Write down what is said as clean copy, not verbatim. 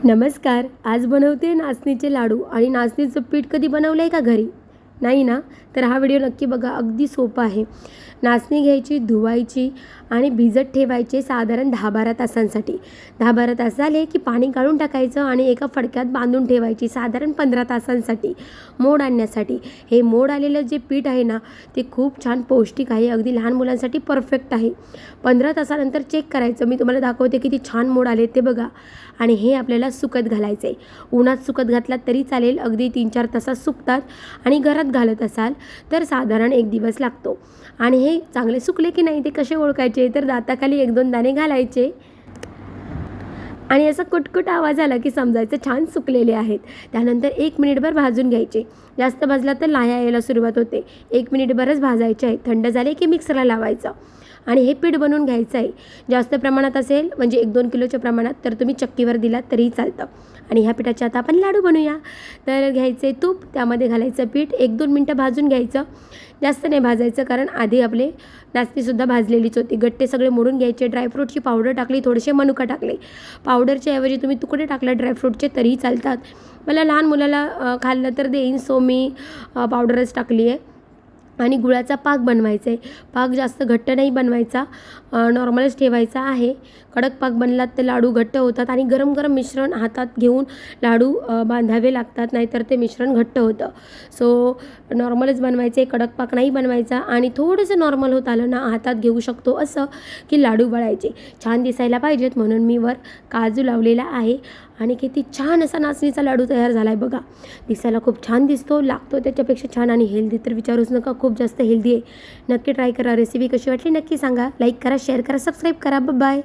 नमस्कार. आज बनवते नाचणीचे लाडू आणि नाचणीचं पीठ कधी बनवलं आहे का घरी? नाही ना? तर हा व्हिडिओ नक्की बघा. अगदी सोपा आहे. नाचणी घ्यायची, धुवायची आणि भिजत ठेवायचे साधारण 10-12 तासांसाठी. 10-12 तास झाले की पाणी काढून टाकायचं आणि एका फडक्यात बांधून ठेवायची साधारण 15 तासांसाठी मोड आणण्यासाठी. हे मोड आलेलं जे पीठ आहे ना, ते खूप छान पौष्टिक आहे. अगदी लहान मुलांसाठी परफेक्ट आहे. 15 तासानंतर चेक करायचं. मी तुम्हाला दाखवते किती छान मोड आले ते बघा. आणि हे आपल्याला सुकत घालायचं आहे. उन्हात सुकत घातलात तरी चालेल. अगदी 3-4 तासात सुकतात आणि घरात घालत असाल तर साधारण 1 दिवस लागतो. आणि हे चांगले सुकले की नाही ते कसे ओळखायचे, तर दाताखाली 1-2 दाणे घालायचे आणि असा कुटकुट आवाज आला की समजायचं छान सुकलेले आहेत. त्यानंतर 1 मिनिटभर भाजून घ्यायचे. जास्त भाजला तर लाह्या यायला सुरुवात होते. 1 मिनिटभरच भाजायचे आहे. थंड झाले की मिक्सरला लावायचं आणि हे पीठ बनवून घ्यायचं आहे. जास्त प्रमाणात असेल म्हणजे 1-2 किलोच्या प्रमाणात तर तुम्ही चक्कीवर दिलात तरीही चालतं. आणि ह्या पिठाचे आता आपण लाडू बनवूया. तर घ्यायचे तूप, त्यामध्ये घालायचं पीठ, 1-2 मिनटं भाजून घ्यायचं. जास्त नाही भाजायचं कारण आधी आपले नाचणीसुद्धा भाजलेलीच होती. गट्टे सगळे मोडून घ्यायचे. ड्रायफ्रूटची पावडर टाकली, थोडेसे मनुका टाकले. पावडरच्या ऐवजी तुम्ही तुकडे टाकले ड्रायफ्रूटचे तरीही चालतात. मला लहान मुलाला खाल्लं तर देईन, सो मी पावडरच टाकली आहे. आणि गुळाचा पाक बनवायचा आहे. पाक जास्त घट्ट नाही बनवायचा, नॉर्मलच ठेवायचा आहे. कडक पाक बनलात तर लाडू घट्ट होतात आणि गरम गरम मिश्रण हातात घेऊन लाडू बांधावे लागतात, नाहीतर ते मिश्रण घट्ट होतं. सो नॉर्मलच बनवायचे, कडक पाक नाही बनवायचा. आणि थोडंसं नॉर्मल होत आलं ना, हातात घेऊ शकतो असं की लाडू वळायचे. छान दिसायला पाहिजेत म्हणून मी वर काजू लावलेला आहे. आणि किती छान असा नाचणीचा लाडू तयार झाला आहे बघा. दिसायला खूप छान दिसतो, लागतो त्याच्यापेक्षा छान. आणि हेल्दी तर विचारूच नका, खूप जास्त हेल्दी आहे. नक्की ट्राय करा. रेसिपी कशी वाटली नक्की सांगा. लाईक करा, शेअर करा, सबस्क्राईब करा. बाय.